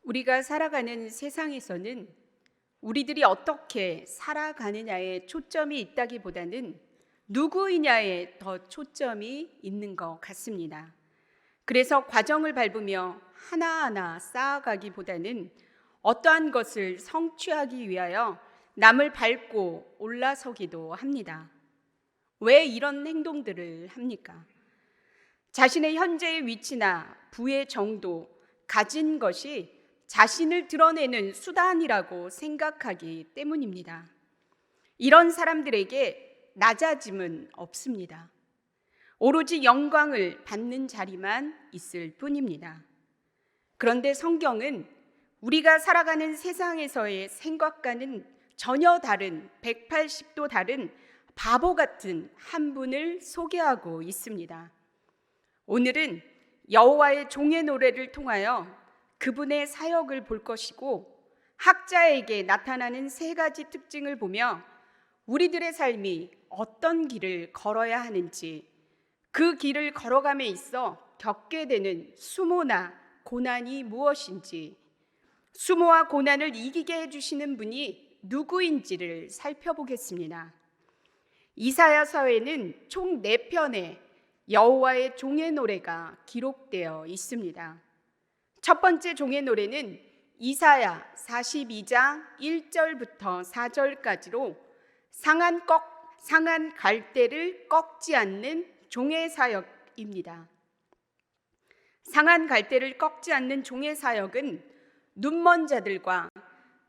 우리가 살아가는 세상에서는 우리들이 어떻게 살아가느냐에 초점이 있다기보다는 누구이냐에 더 초점이 있는 것 같습니다. 그래서 과정을 밟으며 하나하나 쌓아가기보다는 어떠한 것을 성취하기 위하여 남을 밟고 올라서기도 합니다. 왜 이런 행동들을 합니까? 자신의 현재의 위치나 부의 정도, 가진 것이 자신을 드러내는 수단이라고 생각하기 때문입니다. 이런 사람들에게 낮아짐은 없습니다. 오로지 영광을 받는 자리만 있을 뿐입니다. 그런데 성경은 우리가 살아가는 세상에서의 생각과는 전혀 다른 180도 다른 바보 같은 한 분을 소개하고 있습니다. 오늘은 여호와의 종의 노래를 통하여 그분의 사역을 볼 것이고 학자에게 나타나는 세 가지 특징을 보며 우리들의 삶이 어떤 길을 걸어야 하는지, 그 길을 걸어감에 있어 겪게 되는 수모나 고난이 무엇인지, 수모와 고난을 이기게 해주시는 분이 누구인지를 살펴보겠습니다. 이사야서에는 총 4편의 여호와의 종의 노래가 기록되어 있습니다. 첫 번째 종의 노래는 이사야 42장 1절부터 4절까지로 상한 갈대를 꺾지 않는 종의 사역입니다. 상한 갈대를 꺾지 않는 종의 사역은 눈먼 자들과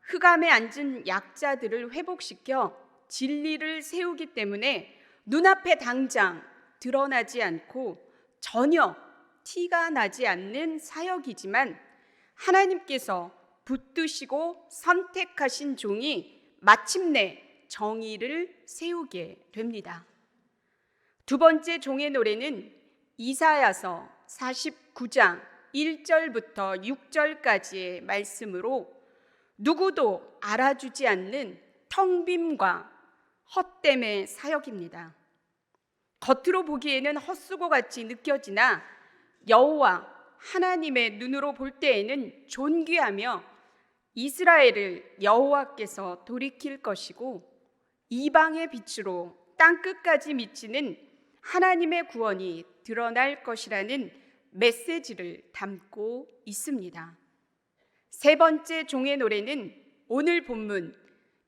흑암에 앉은 약자들을 회복시켜 진리를 세우기 때문에 눈앞에 당장 드러나지 않고 전혀 티가 나지 않는 사역이지만 하나님께서 붙드시고 선택하신 종이 마침내 정의를 세우게 됩니다. 두 번째 종의 노래는 이사야서 49장 1절부터 6절까지의 말씀으로 누구도 알아주지 않는 텅빔과 헛됨의 사역입니다. 겉으로 보기에는 헛수고 같이 느껴지나 여호와 하나님의 눈으로 볼 때에는 존귀하며 이스라엘을 여호와께서 돌이킬 것이고 이방의 빛으로 땅끝까지 미치는 하나님의 구원이 드러날 것이라는 메시지를 담고 있습니다. 세 번째 종의 노래는 오늘 본문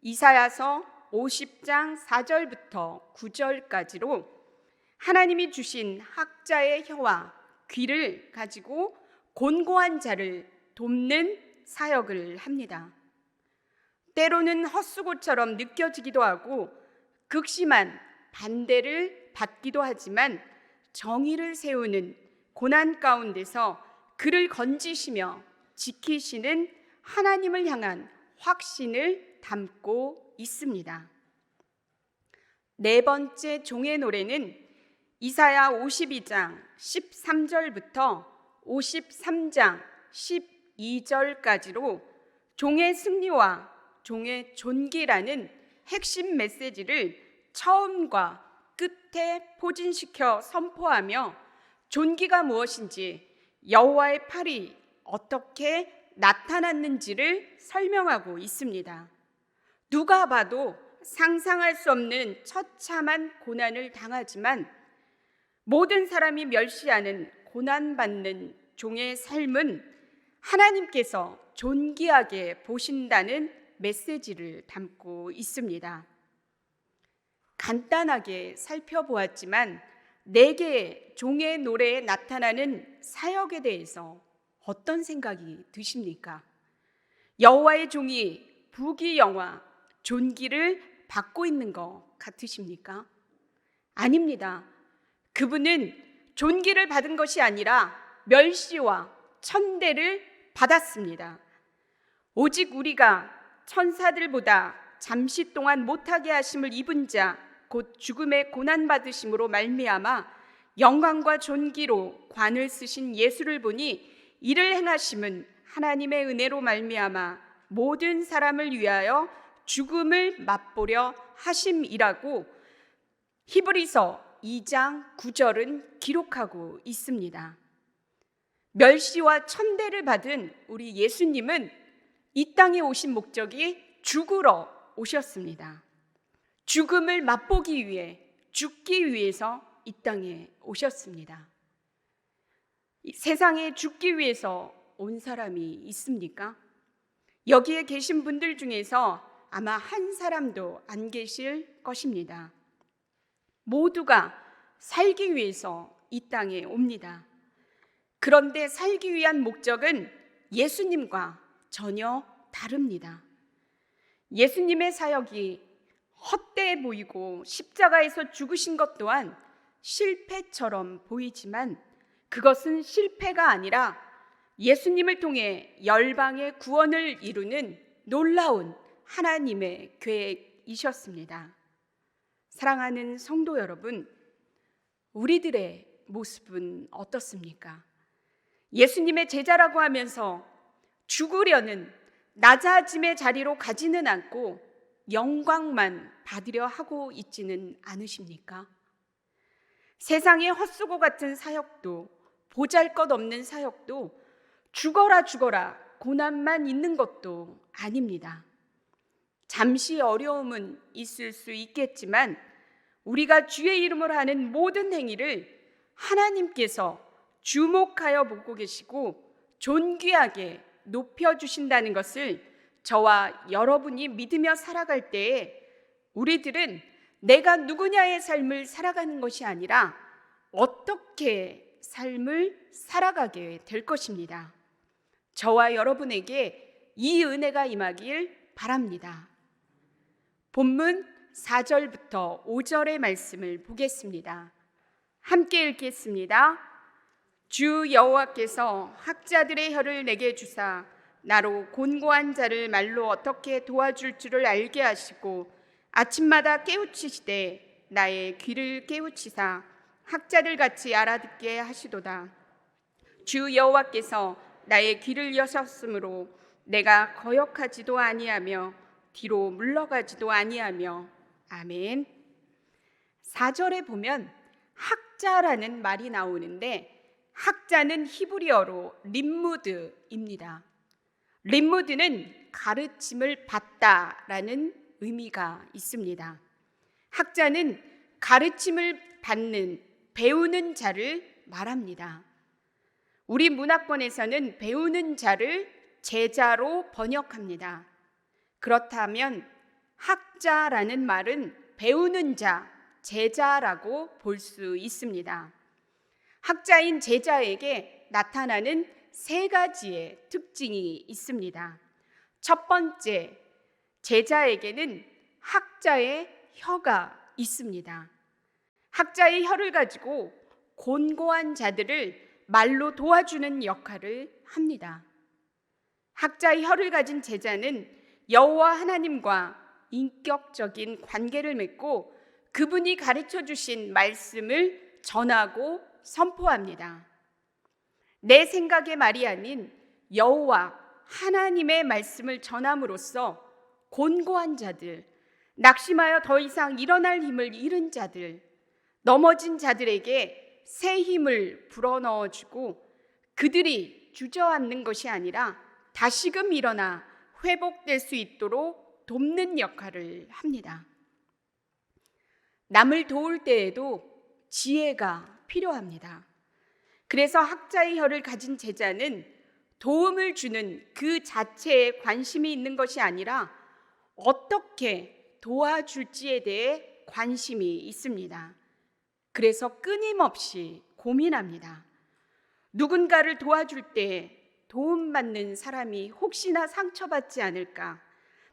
이사야서 50장 4절부터 9절까지로 하나님이 주신 학자의 혀와 귀를 가지고 곤고한 자를 돕는 사역을 합니다. 때로는 헛수고처럼 느껴지기도 하고 극심한 반대를 받기도 하지만 정의를 세우는 고난 가운데서 그를 건지시며 지키시는 하나님을 향한 확신을 담고 있습니다. 네 번째 종의 노래는 이사야 52장 13절부터 53장 12절까지로 종의 승리와 종의 존귀라는 핵심 메시지를 처음과 끝에 포진시켜 선포하며 존귀가 무엇인지 여호와의 팔이 어떻게 나타났는지를 설명하고 있습니다. 누가 봐도 상상할 수 없는 처참한 고난을 당하지만 모든 사람이 멸시하는 고난받는 종의 삶은 하나님께서 존귀하게 보신다는 메시지를 담고 있습니다. 간단하게 살펴보았지만 4개의 종의 노래에 나타나는 사역에 대해서 어떤 생각이 드십니까? 여호와의 종이 부귀영화, 존귀를 받고 있는 것 같으십니까? 아닙니다. 그분은 존귀를 받은 것이 아니라 멸시와 천대를 받았습니다. 오직 우리가 천사들보다 잠시 동안 못하게 하심을 입은 자, 곧 죽음의 고난받으심으로 말미암아 영광과 존귀로 관을 쓰신 예수를 보니 이를 행하심은 하나님의 은혜로 말미암아 모든 사람을 위하여 죽음을 맛보려 하심이라고 히브리서 2장 9절은 기록하고 있습니다. 멸시와 천대를 받은 우리 예수님은 이 땅에 오신 목적이 죽으러 오셨습니다. 죽음을 맛보기 위해, 죽기 위해서 이 땅에 오셨습니다. 이 세상에 죽기 위해서 온 사람이 있습니까? 여기에 계신 분들 중에서 아마 한 사람도 안 계실 것입니다. 모두가 살기 위해서 이 땅에 옵니다. 그런데 살기 위한 목적은 예수님과 전혀 다릅니다. 예수님의 사역이 헛되어 보이고 십자가에서 죽으신 것 또한 실패처럼 보이지만 그것은 실패가 아니라 예수님을 통해 열방의 구원을 이루는 놀라운 하나님의 계획이셨습니다. 사랑하는 성도 여러분, 우리들의 모습은 어떻습니까? 예수님의 제자라고 하면서 죽으려는 낮아짐의 자리로 가지는 않고 영광만 받으려 하고 있지는 않으십니까? 세상의 헛수고 같은 사역도, 보잘것없는 사역도, 죽어라 죽어라 고난만 있는 것도 아닙니다. 잠시 어려움은 있을 수 있겠지만 우리가 주의 이름으로 하는 모든 행위를 하나님께서 주목하여 보고 계시고 존귀하게 높여주신다는 것을 저와 여러분이 믿으며 살아갈 때에 우리들은 내가 누구냐의 삶을 살아가는 것이 아니라 어떻게 삶을 살아가게 될 것입니다. 저와 여러분에게 이 은혜가 임하길 바랍니다. 본문 4절부터 5절의 말씀을 보겠습니다. 함께 읽겠습니다. 주 여호와께서 학자들의 혀를 내게 주사 나로 곤고한 자를 말로 어떻게 도와줄 줄을 알게 하시고 아침마다 깨우치시되 나의 귀를 깨우치사 학자들 같이 알아듣게 하시도다. 주 여호와께서 나의 귀를 여셨으므로 내가 거역하지도 아니하며 뒤로 물러가지도 아니하며. 아멘. 4절에 보면 학자라는 말이 나오는데 학자는 히브리어로 림무드입니다. 림무드는 가르침을 받다라는 의미가 있습니다. 학자는 가르침을 받는, 배우는 자를 말합니다. 우리 문학권에서는 배우는 자를 제자로 번역합니다. 그렇다면 학자라는 말은 배우는 자, 제자라고 볼 수 있습니다. 학자인 제자에게 나타나는 세 가지의 특징이 있습니다. 첫 번째, 제자에게는 학자의 혀가 있습니다. 학자의 혀를 가지고 곤고한 자들을 말로 도와주는 역할을 합니다. 학자의 혀를 가진 제자는 여호와 하나님과 인격적인 관계를 맺고 그분이 가르쳐 주신 말씀을 전하고 선포합니다. 내 생각의 말이 아닌 여호와 하나님의 말씀을 전함으로써 곤고한 자들, 낙심하여 더 이상 일어날 힘을 잃은 자들, 넘어진 자들에게 새 힘을 불어넣어주고 그들이 주저앉는 것이 아니라 다시금 일어나 회복될 수 있도록 돕는 역할을 합니다. 남을 도울 때에도 지혜가 필요합니다. 그래서 학자의 혀를 가진 제자는 도움을 주는 그 자체에 관심이 있는 것이 아니라 어떻게 도와줄지에 대해 관심이 있습니다. 그래서 끊임없이 고민합니다. 누군가를 도와줄 때 도움받는 사람이 혹시나 상처받지 않을까?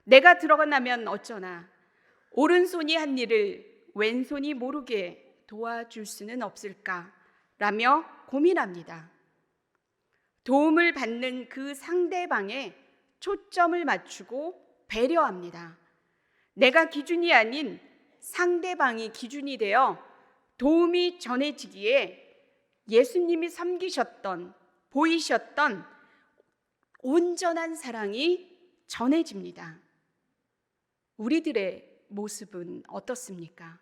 내가 들어가면 어쩌나? 오른손이 한 일을 왼손이 모르게 도와줄 수는 없을까? 라며 고민합니다. 도움을 받는 그 상대방에 초점을 맞추고 배려합니다. 내가 기준이 아닌 상대방이 기준이 되어 도움이 전해지기에 예수님이 섬기셨던, 보이셨던 온전한 사랑이 전해집니다. 우리들의 모습은 어떻습니까?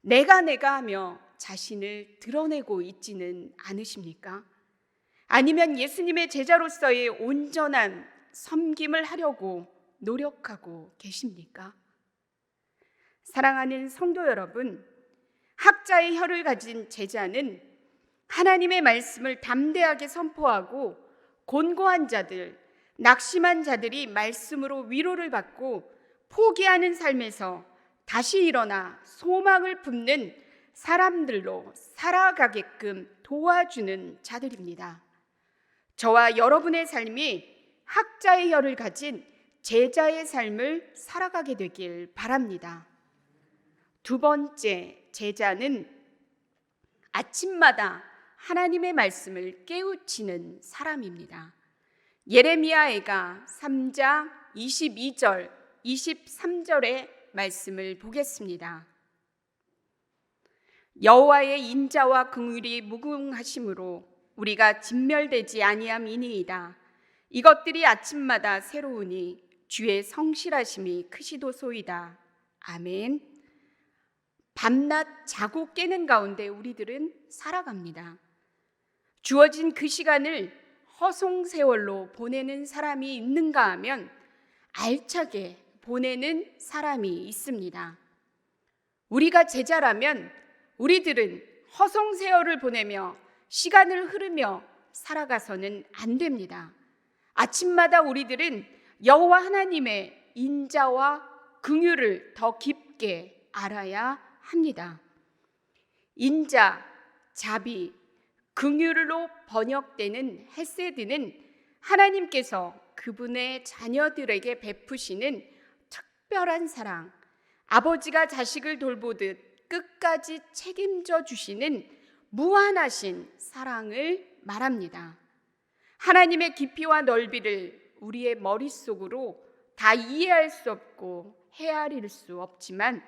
내가 하며 자신을 드러내고 있지는 않으십니까? 아니면 예수님의 제자로서의 온전한 섬김을 하려고 노력하고 계십니까? 사랑하는 성도 여러분, 학자의 혀를 가진 제자는 하나님의 말씀을 담대하게 선포하고 곤고한 자들, 낙심한 자들이 말씀으로 위로를 받고 포기하는 삶에서 다시 일어나 소망을 품는 사람들로 살아가게끔 도와주는 자들입니다. 저와 여러분의 삶이 학자의 혀를 가진 제자의 삶을 살아가게 되길 바랍니다. 두 번째, 제자는 아침마다 하나님의 말씀을 깨우치는 사람입니다. 예레미야가 3장 22절, 23절의 말씀을 보겠습니다. 여호와의 인자와 긍휼이 무궁하심으로 우리가 진멸되지 아니함이니이다. 이것들이 아침마다 새로우니 주의 성실하심이 크시도소이다. 아멘. 밤낮 자고 깨는 가운데 우리들은 살아갑니다. 주어진 그 시간을 허송세월로 보내는 사람이 있는가 하면 알차게 보내는 사람이 있습니다. 우리가 제자라면 우리들은 허송세월을 보내며 시간을 흐르며 살아가서는 안 됩니다. 아침마다 우리들은 여호와 하나님의 인자와 긍휼을 더 깊게 알아야 합니다. 인자, 자비, 긍휼로 번역되는 헤세드는 하나님께서 그분의 자녀들에게 베푸시는 특별한 사랑, 아버지가 자식을 돌보듯 끝까지 책임져 주시는 무한하신 사랑을 말합니다. 하나님의 깊이와 넓이를 우리의 머릿속으로 다 이해할 수 없고 헤아릴 수 없지만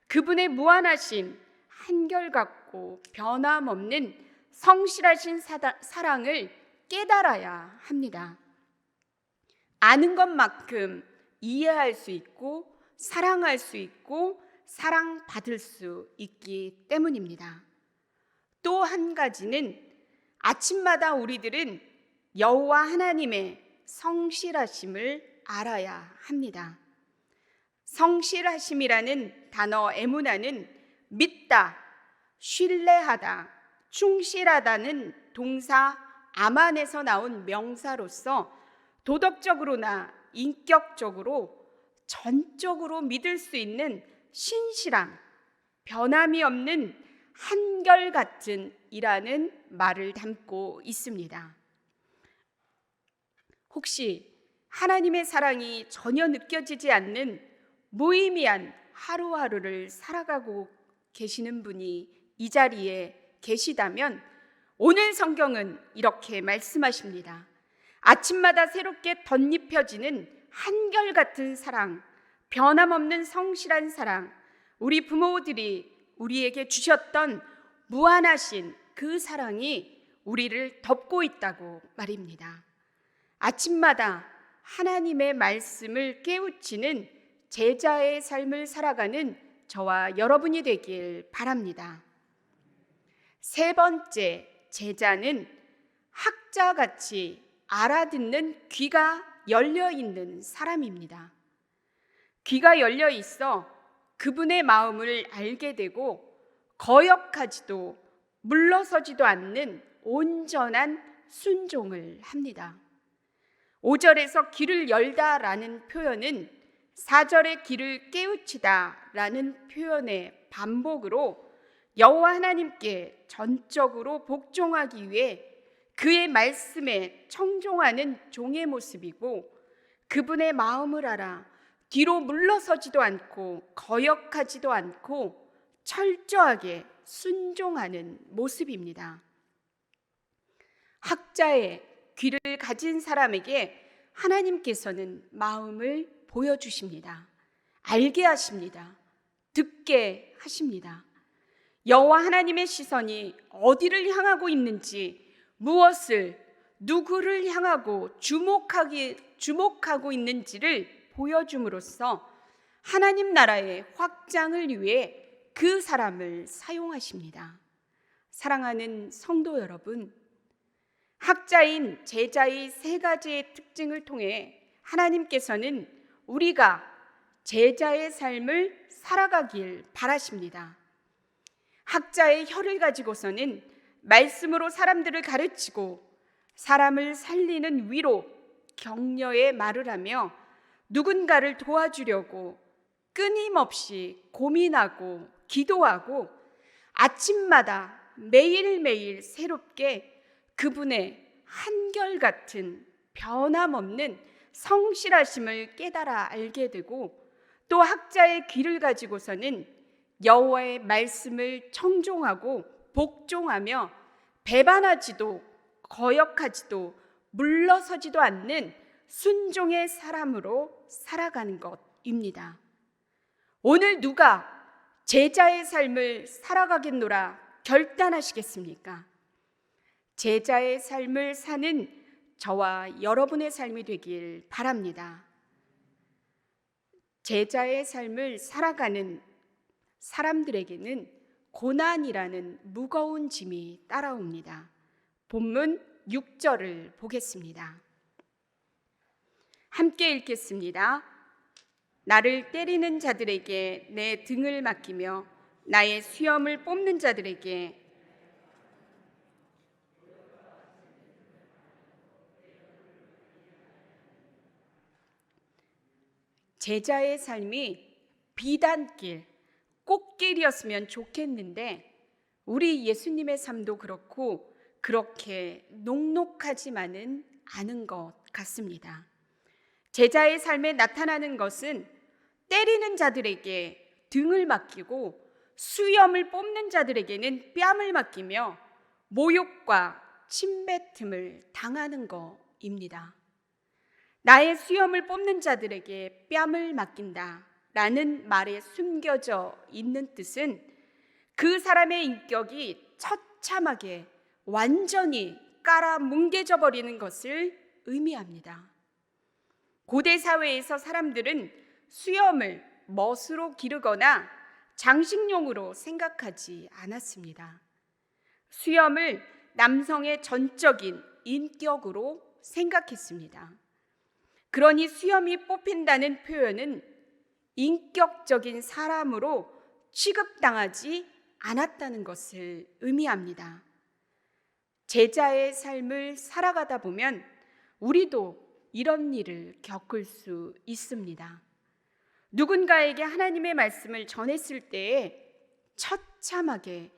그분의 무한하신 한결같고 변함없는 성실하신 사랑을 깨달아야 합니다. 아는 것만큼 이해할 수 있고 사랑할 수 있고 사랑받을 수 있기 때문입니다. 또 한 가지는 아침마다 우리들은 여호와 하나님의 성실하심을 알아야 합니다. 성실하심이라는 단어 에무나는 믿다, 신뢰하다, 충실하다는 동사 아만에서 나온 명사로서 도덕적으로나 인격적으로 전적으로 믿을 수 있는 신실함, 변함이 없는 한결같은 이라는 말을 담고 있습니다. 혹시 하나님의 사랑이 전혀 느껴지지 않는 무의미한 하루하루를 살아가고 계시는 분이 이 자리에 계시다면 오늘 성경은 이렇게 말씀하십니다. 아침마다 새롭게 덧입혀지는 한결같은 사랑, 변함없는 성실한 사랑, 우리 부모들이 우리에게 주셨던 무한하신 그 사랑이 우리를 덮고 있다고 말입니다. 아침마다 하나님의 말씀을 깨우치는 제자의 삶을 살아가는 저와 여러분이 되길 바랍니다. 세 번째, 제자는 학자같이 알아듣는 귀가 열려 있는 사람입니다. 귀가 열려 있어 그분의 마음을 알게 되고 거역하지도 물러서지도 않는 온전한 순종을 합니다. 5절에서 귀를 열다라는 표현은 4절의 귀를 깨우치다라는 표현의 반복으로 여호와 하나님께 전적으로 복종하기 위해 그의 말씀에 청종하는 종의 모습이고 그분의 마음을 알아 뒤로 물러서지도 않고 거역하지도 않고 철저하게 순종하는 모습입니다. 학자의 귀를 가진 사람에게 하나님께서는 마음을 보여주십니다. 알게 하십니다. 듣게 하십니다. 여호와 하나님의 시선이 어디를 향하고 있는지, 무엇을, 누구를 향하고 주목하고 있는지를 보여줌으로써 하나님 나라의 확장을 위해 그 사람을 사용하십니다. 사랑하는 성도 여러분, 학자인 제자의 세 가지의 특징을 통해 하나님께서는 우리가 제자의 삶을 살아가길 바라십니다. 학자의 혀를 가지고서는 말씀으로 사람들을 가르치고 사람을 살리는 위로, 격려의 말을 하며 누군가를 도와주려고 끊임없이 고민하고 기도하고 아침마다 매일매일 새롭게 그분의 한결같은 변함없는 성실하심을 깨달아 알게 되고, 또 학자의 귀를 가지고서는 여호와의 말씀을 청종하고 복종하며 배반하지도 거역하지도 물러서지도 않는 순종의 사람으로 살아가는 것입니다. 오늘 누가 제자의 삶을 살아가겠노라 결단하시겠습니까? 제자의 삶을 사는 저와 여러분의 삶이 되길 바랍니다. 제자의 삶을 살아가는 사람들에게는 고난이라는 무거운 짐이 따라옵니다. 본문 6절을 보겠습니다. 함께 읽겠습니다. 나를 때리는 자들에게 내 등을 맡기며 나의 수염을 뽑는 자들에게 제자의 삶이 비단길, 꽃길이었으면 좋겠는데 우리 예수님의 삶도 그렇고 그렇게 녹록하지만은 않은 것 같습니다. 제자의 삶에 나타나는 것은 때리는 자들에게 등을 맡기고 수염을 뽑는 자들에게는 뺨을 맡기며 모욕과 침뱉음을 당하는 것입니다. 나의 수염을 뽑는 자들에게 뺨을 맡긴다 라는 말에 숨겨져 있는 뜻은 그 사람의 인격이 처참하게 완전히 깔아뭉개져 버리는 것을 의미합니다. 고대 사회에서 사람들은 수염을 멋으로 기르거나 장식용으로 생각하지 않았습니다. 수염을 남성의 전적인 인격으로 생각했습니다. 그러니 수염이 뽑힌다는 표현은 인격적인 사람으로 취급당하지 않았다는 것을 의미합니다. 제자의 삶을 살아가다 보면 우리도 이런 일을 겪을 수 있습니다. 누군가에게 하나님의 말씀을 전했을 때에 처참하게,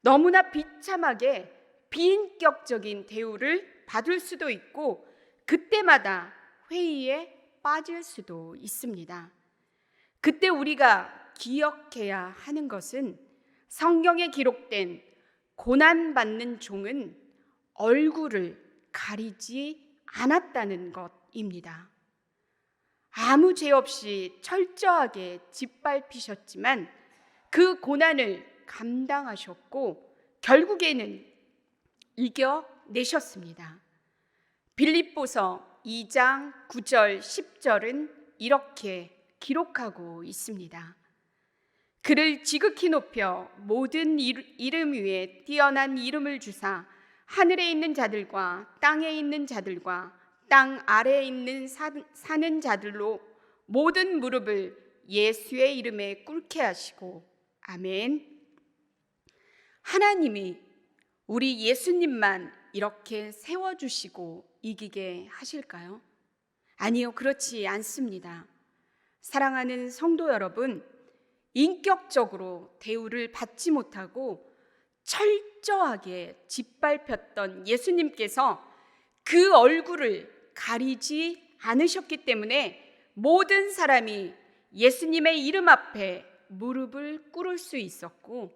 너무나 비참하게 비인격적인 대우를 받을 수도 있고 그때마다 회의에 빠질 수도 있습니다. 그때 우리가 기억해야 하는 것은 성경에 기록된 고난받는 종은 얼굴을 가리지 않았다는 것입니다. 아무 죄 없이 철저하게 짓밟히셨지만 그 고난을 감당하셨고 결국에는 이겨내셨습니다. 빌립보서 2장 9절 10절은 이렇게 기록하고 있습니다. 그를 지극히 높여 모든 이름 위에 뛰어난 이름을 주사 하늘에 있는 자들과 땅에 있는 자들과 땅 아래에 있는 사는 자들로 모든 무릎을 예수의 이름에 꿇게 하시고 아멘. 하나님이 우리 예수님만 이렇게 세워주시고 이기게 하실까요? 아니요, 그렇지 않습니다. 사랑하는 성도 여러분, 인격적으로 대우를 받지 못하고 철저하게 짓밟혔던 예수님께서 그 얼굴을 가리지 않으셨기 때문에 모든 사람이 예수님의 이름 앞에 무릎을 꿇을 수 있었고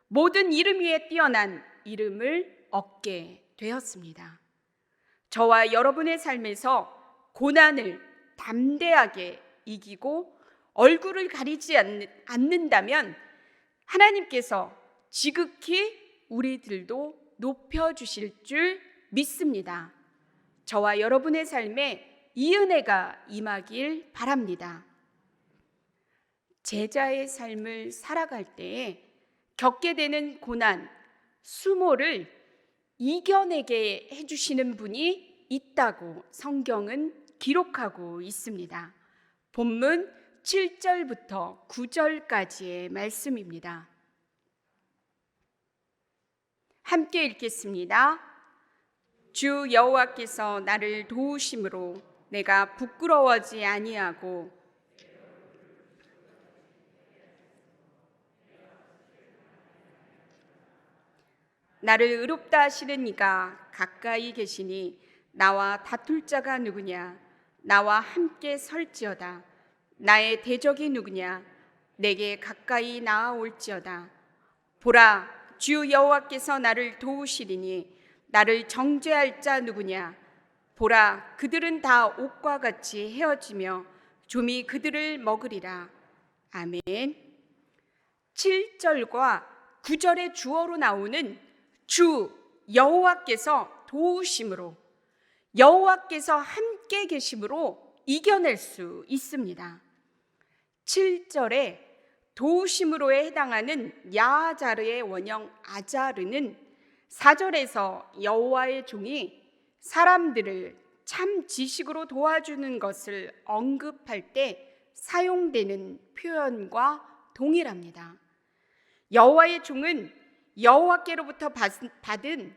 모든 이름 위에 뛰어난 이름을 얻게 되었습니다. 저와 여러분의 삶에서 고난을 담대하게 이기고 얼굴을 가리지 않는다면 하나님께서 지극히 우리들도 높여주실 줄 믿습니다. 저와 여러분의 삶에 이 은혜가 임하길 바랍니다. 제자의 삶을 살아갈 때에 겪게 되는 고난, 수모를 이겨내게 해주시는 분이 있다고 성경은 기록하고 있습니다. 본문 7절부터 9절까지의 말씀입니다. 함께 읽겠습니다. 주 여호와께서 나를 도우심으로 내가 부끄러워하지 아니하고 나를 의롭다 하시는 이가 가까이 계시니 나와 다툴 자가 누구냐? 나와 함께 설지어다. 나의 대적이 누구냐? 내게 가까이 나아올지어다. 보라, 주 여호와께서 나를 도우시리니 나를 정죄할 자 누구냐? 보라, 그들은 다 옥과 같이 헤어지며 좀이 그들을 먹으리라. 아멘. 7절과 9절의 주어로 나오는 주 여호와께서 도우심으로, 여호와께서 함께 계심으로 이겨낼 수 있습니다. 7절에 도우심으로에 해당하는 야자르의 원형 아자르는 4절에서 여호와의 종이 사람들을 참 지식으로 도와주는 것을 언급할 때 사용되는 표현과 동일합니다. 여호와의 종은 여호와께로부터 받은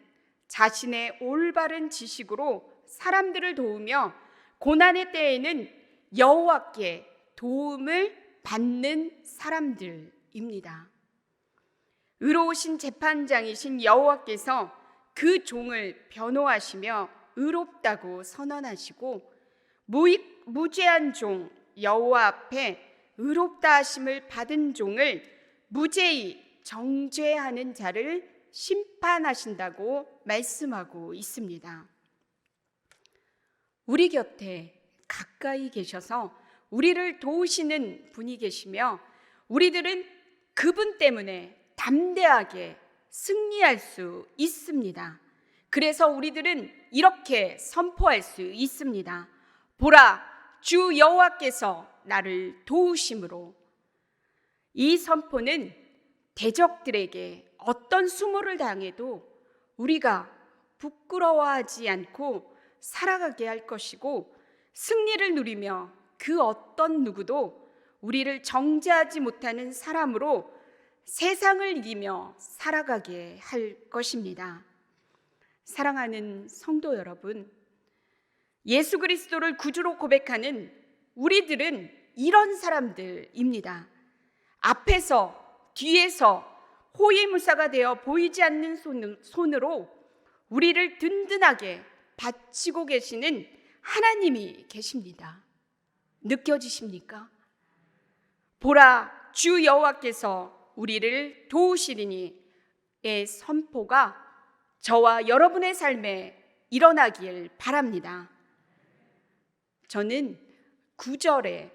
자신의 올바른 지식으로 사람들을 도우며 고난의 때에는 여호와께 도움을 받는 사람들입니다. 의로우신 재판장이신 여호와께서 그 종을 변호하시며 의롭다고 선언하시고 무죄한 종 여호와 앞에 의롭다 하심을 받은 종을 무죄히 정죄하는 자를 심판하신다고 말씀하고 있습니다. 우리 곁에 가까이 계셔서 우리를 도우시는 분이 계시며 우리들은 그분 때문에 담대하게 승리할 수 있습니다. 그래서 우리들은 이렇게 선포할 수 있습니다. 보라, 주 여호와께서 나를 도우심으로. 이 선포는 대적들에게 어떤 수모를 당해도 우리가 부끄러워하지 않고 살아가게 할 것이고 승리를 누리며 그 어떤 누구도 우리를 정죄하지 못하는 사람으로 세상을 이기며 살아가게 할 것입니다. 사랑하는 성도 여러분, 예수 그리스도를 구주로 고백하는 우리들은 이런 사람들입니다. 앞에서 뒤에서 호위무사가 되어 보이지 않는 손으로 우리를 든든하게 받치고 계시는 하나님이 계십니다. 느껴지십니까? 보라, 주 여호와께서 우리를 도우시리니의 선포가 저와 여러분의 삶에 일어나길 바랍니다. 저는 9절에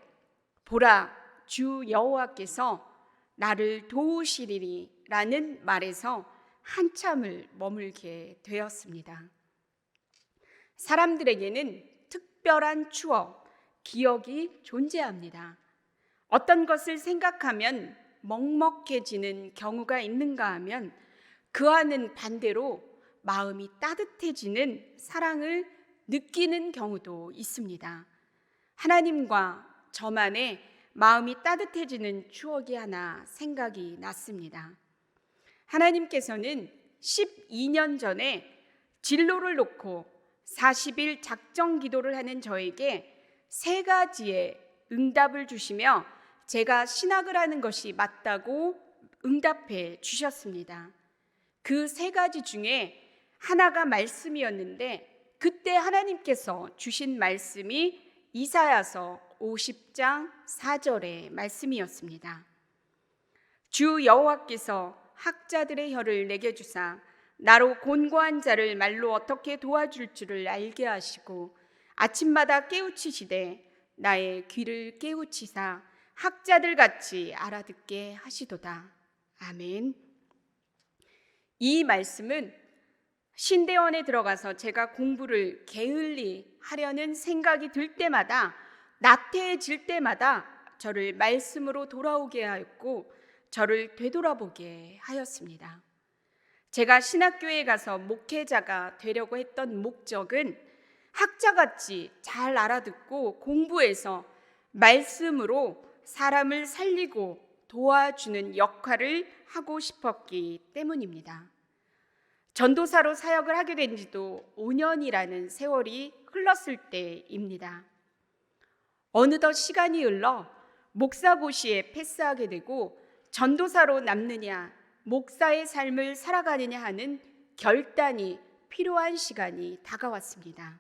보라, 주 여호와께서 나를 도우시리니 라는 말에서 한참을 머물게 되었습니다. 사람들에게는 특별한 추억, 기억이 존재합니다. 어떤 것을 생각하면 먹먹해지는 경우가 있는가 하면 그와는 반대로 마음이 따뜻해지는 사랑을 느끼는 경우도 있습니다. 하나님과 저만의 마음이 따뜻해지는 추억이 하나 생각이 났습니다. 하나님께서는 12년 전에 진로를 놓고 40일 작정 기도를 하는 저에게 3가지의 응답을 주시며 제가 신학을 하는 것이 맞다고 응답해 주셨습니다. 그 3가지 중에 하나가 말씀이었는데 그때 하나님께서 주신 말씀이 이사야서 50장 4절의 말씀이었습니다. 주 여호와께서 학자들의 혀를 내게 주사 나로 곤고한 자를 말로 어떻게 도와줄 줄을 알게 하시고 아침마다 깨우치시되 나의 귀를 깨우치사 학자들 같이 알아듣게 하시도다. 아멘. 이 말씀은 신대원에 들어가서 제가 공부를 게을리 하려는 생각이 들 때마다 나태해질 때마다 저를 말씀으로 돌아오게 하였고 저를 되돌아보게 하였습니다. 제가 신학교에 가서 목회자가 되려고 했던 목적은 학자같이 잘 알아듣고 공부해서 말씀으로 사람을 살리고 도와주는 역할을 하고 싶었기 때문입니다. 전도사로 사역을 하게 된 지도 5년이라는 세월이 흘렀을 때입니다. 어느덧 시간이 흘러 목사고시에 패스하게 되고 전도사로 남느냐 목사의 삶을 살아가느냐 하는 결단이 필요한 시간이 다가왔습니다.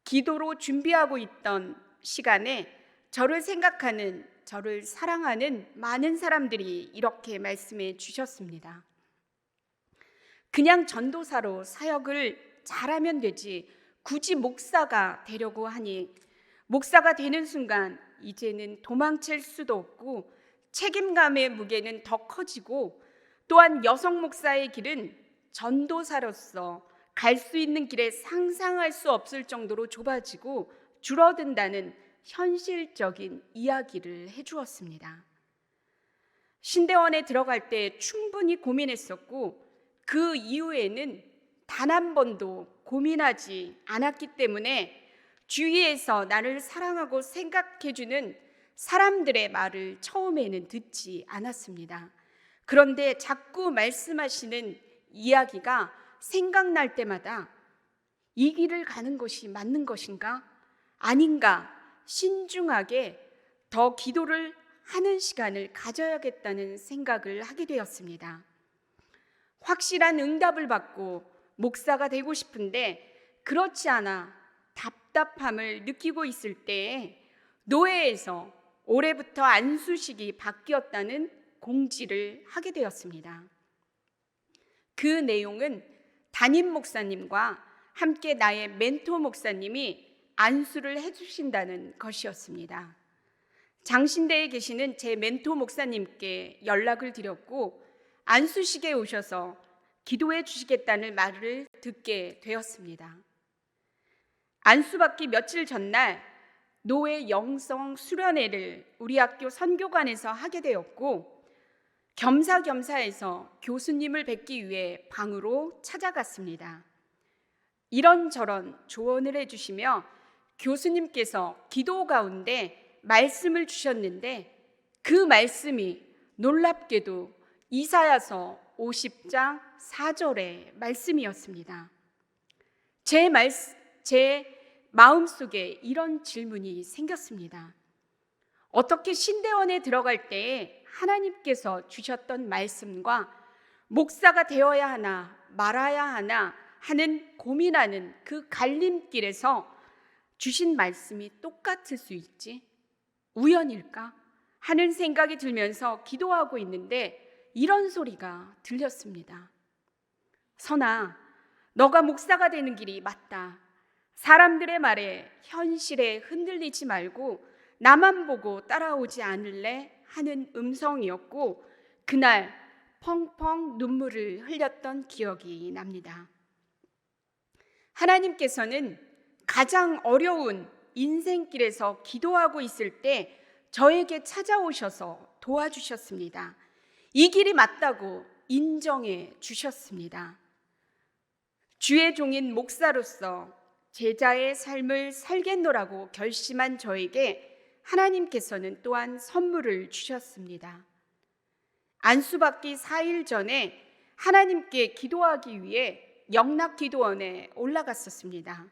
기도로 준비하고 있던 시간에 저를 생각하는, 저를 사랑하는 많은 사람들이 이렇게 말씀해 주셨습니다. 그냥 전도사로 사역을 잘하면 되지 굳이 목사가 되려고 하니 목사가 되는 순간 이제는 도망칠 수도 없고 책임감의 무게는 더 커지고 또한 여성 목사의 길은 전도사로서 갈 수 있는 길에 상상할 수 없을 정도로 좁아지고 줄어든다는 현실적인 이야기를 해주었습니다. 신대원에 들어갈 때 충분히 고민했었고 그 이후에는 단 한 번도 고민하지 않았기 때문에 주위에서 나를 사랑하고 생각해주는 사람들의 말을 처음에는 듣지 않았습니다. 그런데 자꾸 말씀하시는 이야기가 생각날 때마다 이 길을 가는 것이 맞는 것인가? 아닌가? 신중하게 더 기도를 하는 시간을 가져야겠다는 생각을 하게 되었습니다. 확실한 응답을 받고 목사가 되고 싶은데 그렇지 않아 답답함을 느끼고 있을 때에 노회에서 올해부터 안수식이 바뀌었다는 공지를 하게 되었습니다. 그 내용은 담임 목사님과 함께 나의 멘토 목사님이 안수를 해주신다는 것이었습니다. 장신대에 계시는 제 멘토 목사님께 연락을 드렸고 안수식에 오셔서 기도해 주시겠다는 말을 듣게 되었습니다. 안수받기 며칠 전날 노회 영성 수련회를 우리 학교 선교관에서 하게 되었고 겸사겸사해서 교수님을 뵙기 위해 방으로 찾아갔습니다. 이런저런 조언을 해주시며 교수님께서 기도 가운데 말씀을 주셨는데 그 말씀이 놀랍게도 이사야서 50장 4절의 말씀이었습니다. 제 마음속에 이런 질문이 생겼습니다. 어떻게 신대원에 들어갈 때에 하나님께서 주셨던 말씀과 목사가 되어야 하나 말아야 하나 하는 고민하는 그 갈림길에서 주신 말씀이 똑같을 수 있지? 우연일까? 하는 생각이 들면서 기도하고 있는데 이런 소리가 들렸습니다. 선아, 너가 목사가 되는 길이 맞다. 사람들의 말에 현실에 흔들리지 말고 나만 보고 따라오지 않을래? 하는 음성이었고 그날 펑펑 눈물을 흘렸던 기억이 납니다. 하나님께서는 가장 어려운 인생길에서 기도하고 있을 때 저에게 찾아오셔서 도와주셨습니다. 이 길이 맞다고 인정해 주셨습니다. 주의 종인 목사로서 제자의 삶을 살겠노라고 결심한 저에게 하나님께서는 또한 선물을 주셨습니다. 안수받기 4일 전에 하나님께 기도하기 위해 영락기도원에 올라갔었습니다.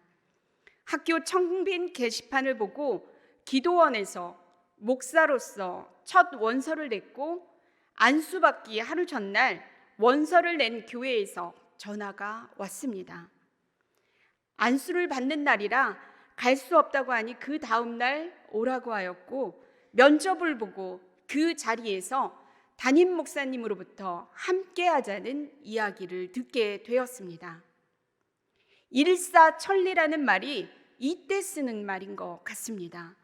학교 청빈 게시판을 보고 기도원에서 목사로서 첫 원서를 냈고 안수받기 하루 전날 원서를 낸 교회에서 전화가 왔습니다. 안수를 받는 날이라 갈 수 없다고 하니 그 다음 날 오라고 하였고 면접을 보고 그 자리에서 담임 목사님으로부터 함께 하자는 이야기를 듣게 되었습니다. 일사천리라는 말이 이때 쓰는 말인 것 같습니다.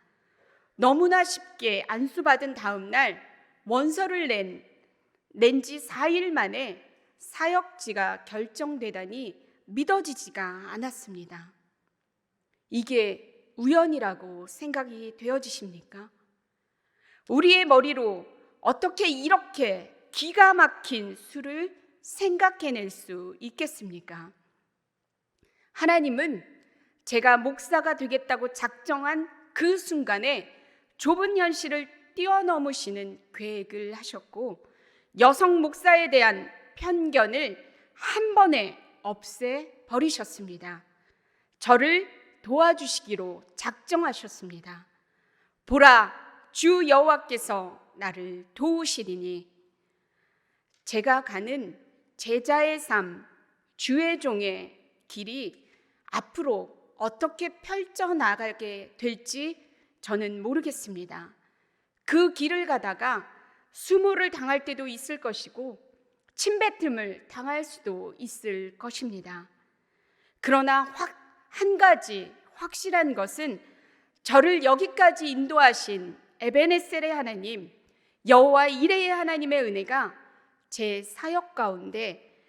너무나 쉽게 안수받은 다음 날 원서를 낸 지 4일 만에 사역지가 결정되다니 믿어지지가 않았습니다. 이게 우연이라고 생각이 되어지십니까? 우리의 머리로 어떻게 이렇게 기가 막힌 수를 생각해낼 수 있겠습니까? 하나님은 제가 목사가 되겠다고 작정한 그 순간에 좁은 현실을 뛰어넘으시는 계획을 하셨고, 여성 목사에 대한 편견을 한 번에 없애 버리셨습니다. 저를 도와주시기로 작정하셨습니다. 보라, 주 여호와께서 나를 도우시리니. 제가 가는 제자의 삶, 주의 종의 길이 앞으로 어떻게 펼쳐나가게 될지 저는 모르겠습니다. 그 길을 가다가 수모를 당할 때도 있을 것이고 침뱉음을 당할 수도 있을 것입니다. 그러나 한 가지 확실한 것은 저를 여기까지 인도하신 에베네셀의 하나님, 여호와 이레의 하나님의 은혜가 제 사역 가운데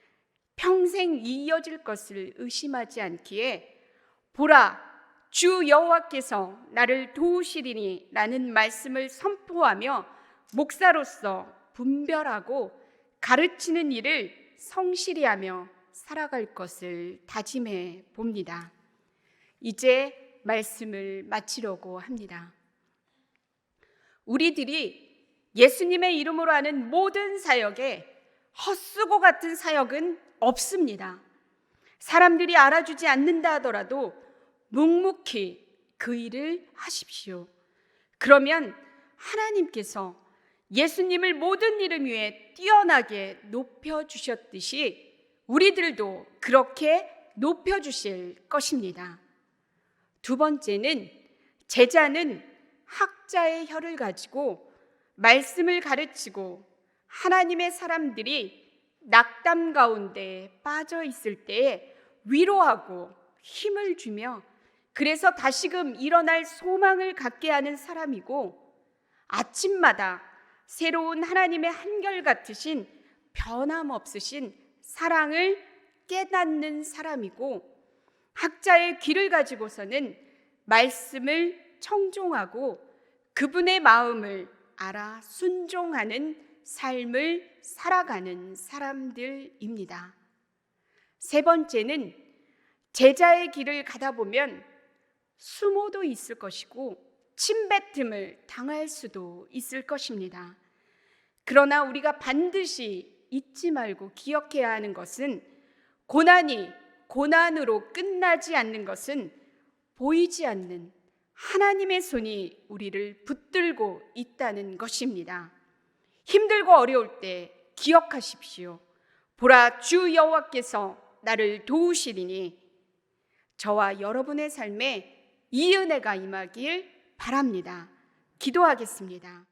평생 이어질 것을 의심하지 않기에, 보라, 주 여호와께서 나를 도우시리니 라는 말씀을 선포하며 목사로서 분별하고 가르치는 일을 성실히 하며 살아갈 것을 다짐해 봅니다. 이제 말씀을 마치려고 합니다. 우리들이 예수님의 이름으로 하는 모든 사역에 헛수고 같은 사역은 없습니다. 사람들이 알아주지 않는다 하더라도 묵묵히 그 일을 하십시오. 그러면 하나님께서 예수님을 모든 이름 위에 뛰어나게 높여주셨듯이 우리들도 그렇게 높여주실 것입니다. 두 번째는, 제자는 학자의 혀를 가지고 말씀을 가르치고 하나님의 사람들이 낙담 가운데 빠져 있을 때에 위로하고 힘을 주며 그래서 다시금 일어날 소망을 갖게 하는 사람이고, 아침마다 새로운 하나님의 한결같으신 변함없으신 사랑을 깨닫는 사람이고, 학자의 귀를 가지고서는 말씀을 청종하고 그분의 마음을 알아 순종하는 삶을 살아가는 사람들입니다. 세 번째는, 제자의 길을 가다 보면 수모도 있을 것이고 침뱉음을 당할 수도 있을 것입니다. 그러나 우리가 반드시 잊지 말고 기억해야 하는 것은, 고난이 고난으로 끝나지 않는 것은 보이지 않는 하나님의 손이 우리를 붙들고 있다는 것입니다. 힘들고 어려울 때 기억하십시오. 보라, 주 여호와께서 나를 도우시리니. 저와 여러분의 삶에 이 은혜가 임하길 바랍니다. 기도하겠습니다.